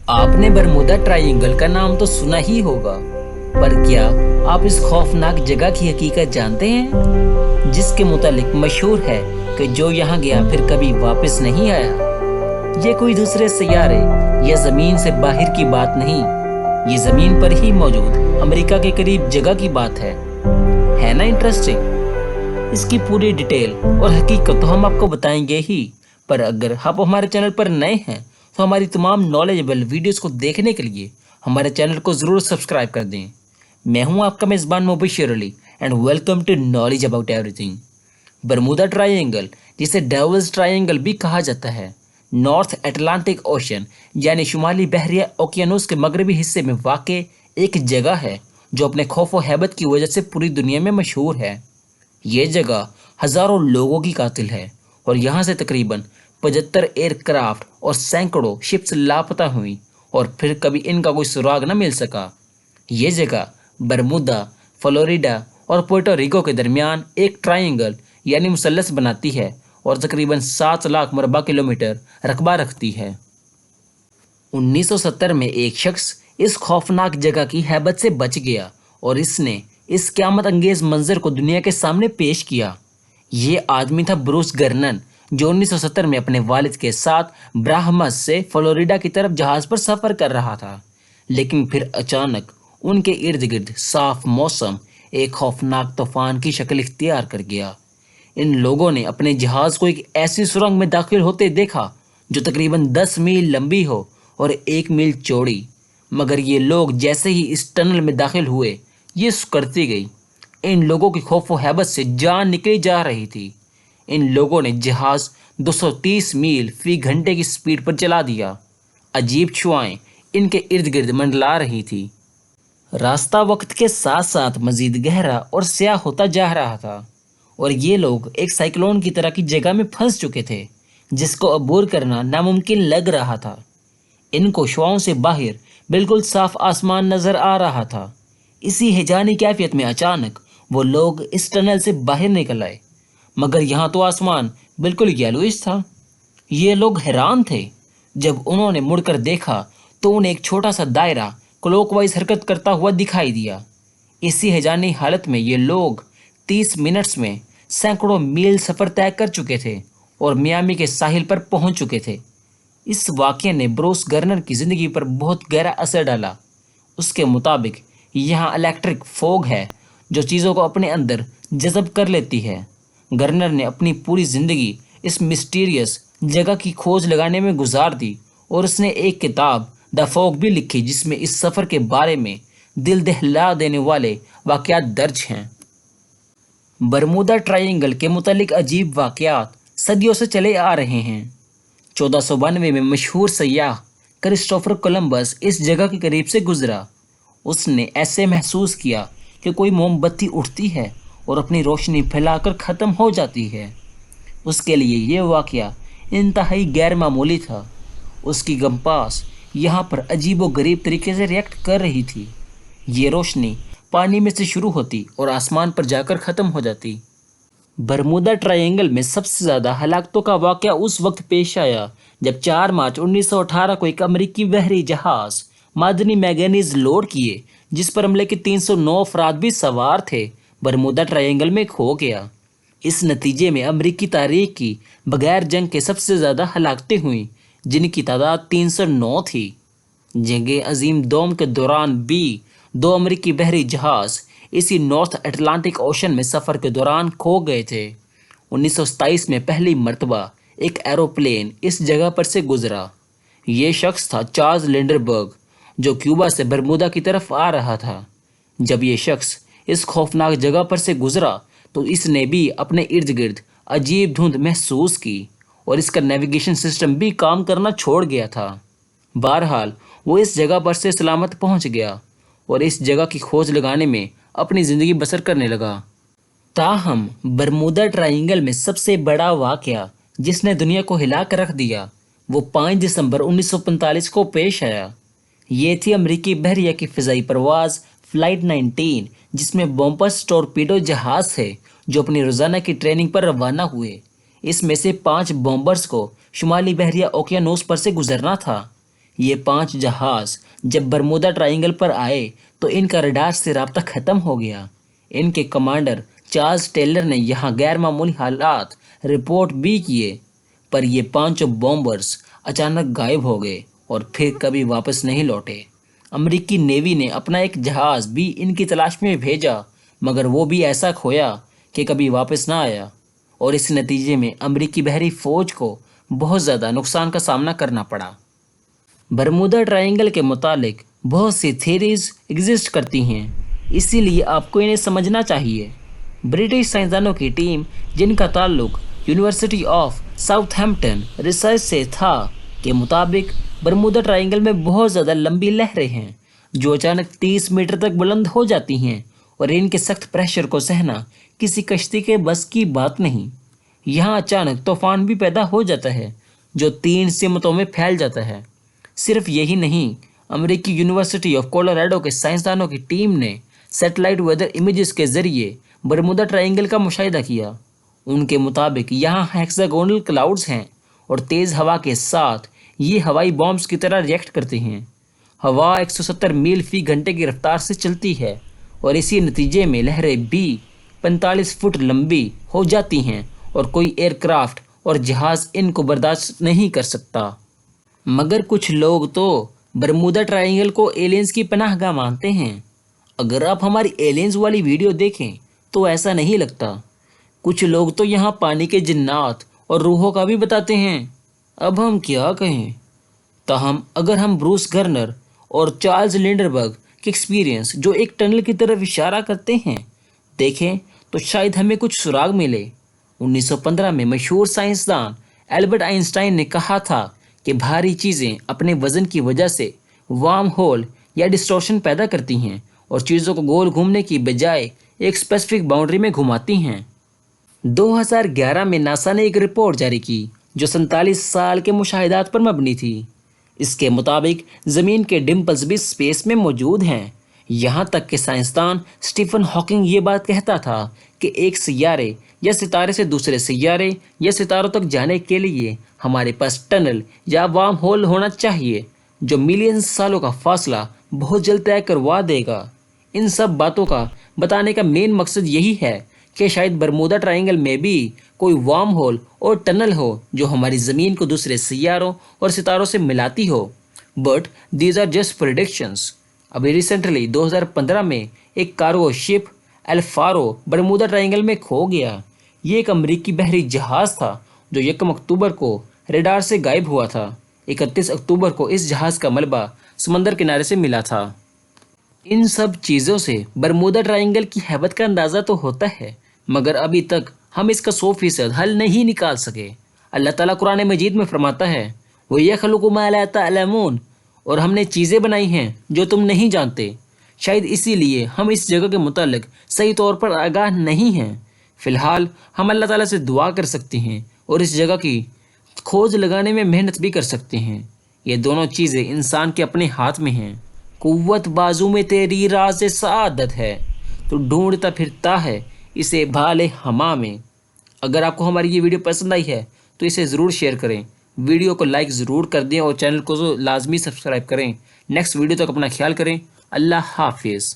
आपने Bermuda triangle का नाम तो सुना ही होगा, पर क्या आप इस खौफनाक जगह की हकीकत जानते हैं, जिसके मुतालिक मशहूर है कि जो यहाँ गया फिर कभी वापस नहीं आया। ये कोई दूसरे सियारे या जमीन से बाहर की बात नहीं, ये जमीन पर ही मौजूद अमेरिका के करीब जगह की बात है ना इंटरेस्टिंग। इसकी पूरी डिटेल और हकीकत तो हम आपको बताएंगे ही, पर अगर आप हमारे चैनल पर नए हैं तो हमारी तमाम नॉलेजेबल वीडियोस को देखने के लिए हमारे चैनल को ज़रूर सब्सक्राइब कर दें। मैं हूं आपका मेज़बान Mubashir Ali and welcome to knowledge about everything. Bermuda triangle, जिसे डेविल्स ट्रायंगल भी कहा जाता है, नॉर्थ अटलांटिक ओशन यानी शुमाली बहरिया ओकियानूस के मगरबी हिस्से में वाक़ एक जगह है जो अपने खौफ व हैबत की वजह से पूरी दुनिया में मशहूर है। ये जगह हज़ारों लोगों की कातिल है और यहाँ से तकरीबन 75 एयरक्राफ्ट और सैकड़ों शिप्स लापता हुई और फिर कभी इनका कोई सुराग न मिल सका। ये जगह बरमूदा, फ्लोरिडा और पोर्टो रिको के दरमियान एक ट्रायंगल यानी मुसल्लस बनाती है और तकरीबन 7 लाख मरबा किलोमीटर रकबा रखती है। 1970 में एक शख्स इस खौफनाक जगह की हैबत से बच गया और इसने इस क़यामत अंगेज मंजर को दुनिया के सामने पेश किया। ये आदमी था ब्रूस गर्नन, जो 1970 में अपने वालिद के साथ ब्राहमस से फ्लोरिडा की तरफ जहाज पर सफर कर रहा था। लेकिन फिर अचानक उनके इर्द गिर्द साफ मौसम एक खौफनाक तूफान की शक्ल इख्तियार कर गया। इन लोगों ने अपने जहाज को एक ऐसी सुरंग में दाखिल होते देखा जो तकरीबन 10 मील लंबी हो और 1 मील चौड़ी। मगर ये लोग जैसे ही इस टनल में दाखिल हुए, ये सुकड़ती गई। इन लोगों की खौफ व हैबत से जान निकली जा रही थी। इन लोगों ने जहाज 230 मील फी घंटे की स्पीड पर चला दिया। अजीब छुआएं इनके इर्द गिर्द मंडला रही थी। रास्ता वक्त के साथ साथ मजीद गहरा और स्याह होता जा रहा था और ये लोग एक साइक्लोन की तरह की जगह में फंस चुके थे, जिसको अबूर करना नामुमकिन लग रहा था। इनको शुआओं से बाहर बिल्कुल साफ आसमान नजर आ रहा था। इसी हिजानी कैफियत में अचानक वो लोग इस टनल से बाहर निकल आए, मगर यहाँ तो आसमान बिल्कुल येलोइश था। ये लोग हैरान थे। जब उन्होंने मुड़कर देखा तो उन्हें एक छोटा सा दायरा क्लॉकवाइज हरकत करता हुआ दिखाई दिया। इसी हैजानी हालत में ये लोग 30 मिनट्स में सैकड़ों मील सफ़र तय कर चुके थे और मियामी के साहिल पर पहुंच चुके थे। इस वाक़ये ने ब्रूस गर्नर की ज़िंदगी पर बहुत गहरा असर डाला। उसके मुताबिक यहाँ इलेक्ट्रिक फोग है जो चीज़ों को अपने अंदर जज़ब कर लेती है। गर्नर ने अपनी पूरी ज़िंदगी इस मिस्टीरियस जगह की खोज लगाने में गुजार दी और उसने एक किताब द फॉग भी लिखी, जिसमें इस सफ़र के बारे में दिल दहला देने वाले वाक़यात दर्ज हैं। बरमूदा ट्रायंगल के मुतालिक अजीब वाक़यात सदियों से चले आ रहे हैं। 1492 में मशहूर सयाह क्रिस्टोफर कोलंबस इस जगह के करीब से गुजरा। उसने ऐसे महसूस किया कि कोई मोमबत्ती उठती है और अपनी रोशनी फैलाकर ख़त्म हो जाती है। उसके लिए ये वाक़या इंतहाई गैर मामूली था। उसकी कंपास यहाँ पर अजीब व गरीब तरीके से रिएक्ट कर रही थी। ये रोशनी पानी में से शुरू होती और आसमान पर जाकर ख़त्म हो जाती। बरमूदा ट्रायंगल में सबसे ज़्यादा हलाकतों का वाक़या उस वक्त पेश आया जब 4 मार्च 1918 को एक अमेरिकी बहरी जहाज़ मादनी मैंगनीज लोड किए, जिस पर हमले के 309 अफराद भी सवार थे, बरमूदा ट्रायंगल में खो गया। इस नतीजे में अमेरिकी तारीख की बगैर जंग के सबसे ज़्यादा हलाकतें हुईं, जिनकी तादाद 309 थी। जंग अजीम दोम के दौरान भी 2 अमेरिकी बहरी जहाज़ इसी नॉर्थ अटलांटिक ओशन में सफ़र के दौरान खो गए थे। 1927 में पहली मर्तबा एक एरोप्लेन इस जगह पर से गुजरा। ये शख्स था चार्ल्स लिंडरबर्ग, जो क्यूबा से बरमूदा की तरफ आ रहा था। जब ये शख्स इस खौफनाक जगह पर से गुजरा तो इसने भी अपने इर्द गिर्द अजीब धुंध महसूस की और इसका नेविगेशन सिस्टम भी काम करना छोड़ गया था। बहरहाल वो इस जगह पर से सलामत पहुंच गया और इस जगह की खोज लगाने में अपनी ज़िंदगी बसर करने लगा। ताहम बरमूदा ट्रायंगल में सबसे बड़ा वाक़या जिसने दुनिया को हिला कर रख दिया, वो 5 दिसंबर 1945 को पेश आया। ये थी अमेरिकी बहरिया की फ़िज़ाई परवाज़ फ़्लाइट 19, जिसमें बॉम्बर्स टॉरपीडो जहाज़ थे जो अपनी रोज़ाना की ट्रेनिंग पर रवाना हुए। इसमें से 5 बॉम्बर्स को शुमाली बहरिया ओकियानूस पर से गुजरना था। یہ 5 جہاز جب برمودا ٹرائنگل پر آئے تو ان کا ریڈار سے رابطہ ختم ہو گیا۔ ان کے کمانڈر چارلز ٹیلر نے یہاں غیر معمولی حالات رپورٹ بھی کیے، پر یہ 5 بومبرز اچانک غائب ہو گئے اور پھر کبھی واپس نہیں لوٹے۔ امریکی نیوی نے اپنا ایک جہاز بھی ان کی تلاش میں بھیجا، مگر وہ بھی ایسا کھویا کہ کبھی واپس نہ آیا، اور اس نتیجے میں امریکی بحری فوج کو بہت زیادہ نقصان کا سامنا کرنا پڑا۔ برمودا ٹرائنگل کے متعلق بہت سی تھیریز ایگزسٹ کرتی ہیں، اسی لیے آپ کو انہیں سمجھنا چاہیے۔ برٹش سائنسدانوں کی ٹیم، جن کا تعلق university of south Hampton research سے تھا، کے مطابق برمودا ٹرائنگل میں بہت زیادہ لمبی لہریں ہیں جو اچانک 30 میٹر تک بلند ہو جاتی ہیں، اور ان کے سخت پریشر کو سہنا کسی کشتی کے بس کی بات نہیں۔ یہاں اچانک طوفان بھی پیدا ہو جاتا ہے جو 3 سمتوں میں پھیل جاتا ہے۔ صرف یہی نہیں، امریکی یونیورسٹی آف کولوراڈو کے سائنسدانوں کی ٹیم نے سیٹلائٹ ویدر امیجز کے ذریعے برمودا ٹرائنگل کا مشاہدہ کیا۔ ان کے مطابق یہاں ہیکساگونل کلاؤڈز ہیں اور تیز ہوا کے ساتھ یہ ہوائی بامبز کی طرح ریئیکٹ کرتے ہیں۔ ہوا 170 میل فی گھنٹے کی رفتار سے چلتی ہے، اور اسی نتیجے میں لہریں بھی 45 فٹ لمبی ہو جاتی ہیں، اور کوئی ایئر کرافٹ اور جہاز ان کو برداشت نہیں کر سکتا۔ مگر کچھ لوگ تو برمودا ٹرائنگل کو ایلینز کی پناہ گاہ مانتے ہیں۔ اگر آپ ہماری ایلینز والی ویڈیو دیکھیں تو ایسا نہیں لگتا۔ کچھ لوگ تو یہاں پانی کے جنات اور روحوں کا بھی بتاتے ہیں۔ اب ہم کیا کہیں؟ تاہم اگر ہم بروس گرنر اور چارلز لینڈربرگ کے ایکسپیرینس، جو ایک ٹنل کی طرف اشارہ کرتے ہیں، دیکھیں تو شاید ہمیں کچھ سراغ ملے۔ 1915 میں مشہور سائنسدان البرٹ آئنسٹائن نے کہا تھا کہ بھاری چیزیں اپنے وزن کی وجہ سے وارم ہول یا ڈسٹورشن پیدا کرتی ہیں اور چیزوں کو گول گھومنے کی بجائے ایک اسپیسیفک باؤنڈری میں گھماتی ہیں۔ 2011 میں ناسا نے ایک رپورٹ جاری کی جو 47 سال کے مشاہدات پر مبنی تھی۔ اس کے مطابق زمین کے ڈمپلز بھی اسپیس میں موجود ہیں، یہاں تک کہ سائنسدان اسٹیفن ہاکنگ یہ بات کہتا تھا کہ ایک سیارے یا ستارے سے دوسرے سیارے یا ستاروں تک جانے کے لیے ہمارے پاس ٹنل یا وارم ہول ہونا چاہیے جو ملین سالوں کا فاصلہ بہت جلد طے کروا دے گا۔ ان سب باتوں کا بتانے کا مین مقصد یہی ہے کہ شاید برمودا ٹرائنگل میں بھی کوئی وارم ہول اور ٹنل ہو جو ہماری زمین کو دوسرے سیاروں اور ستاروں سے ملاتی ہو۔ But these are just predictions. ابھی ریسنٹلی 2015 میں ایک cargo ship El Faro Bermuda Triangle میں کھو گیا۔ یہ ایک امریکی بحری جہاز تھا جو 1 اکتوبر کو ریڈار سے غائب ہوا تھا۔ 31 اکتوبر کو اس جہاز کا ملبہ سمندر کنارے سے ملا تھا۔ ان سب چیزوں سے برمودا ٹرائنگل کی ہیبت کا اندازہ تو ہوتا ہے، مگر ابھی تک ہم اس کا 100% حل نہیں نکال سکے۔ اللہ تعالیٰ قرآن مجید میں فرماتا ہے، وَيَخْلُقُ مَا لَا تَعْلَمُونَ، اور ہم نے چیزیں بنائی ہیں جو تم نہیں جانتے۔ شاید اسی لیے ہم اس جگہ کے متعلق صحیح طور پر آگاہ نہیں ہیں۔ فی الحال ہم اللہ تعالیٰ سے دعا کر سکتے ہیں اور اس جگہ کی کھوج لگانے میں محنت بھی کر سکتے ہیں۔ یہ دونوں چیزیں انسان کے اپنے ہاتھ میں ہیں۔ قوت بازو میں تیری راز سعادت ہے، تو ڈھونڈتا پھرتا ہے اسے بھالے ہما میں۔ اگر آپ کو ہماری یہ ویڈیو پسند آئی ہے تو اسے ضرور شیئر کریں، ویڈیو کو لائک ضرور کر دیں اور چینل کو لازمی سبسکرائب کریں۔ نیکسٹ ویڈیو تک اپنا خیال کریں۔ اللہ حافظ۔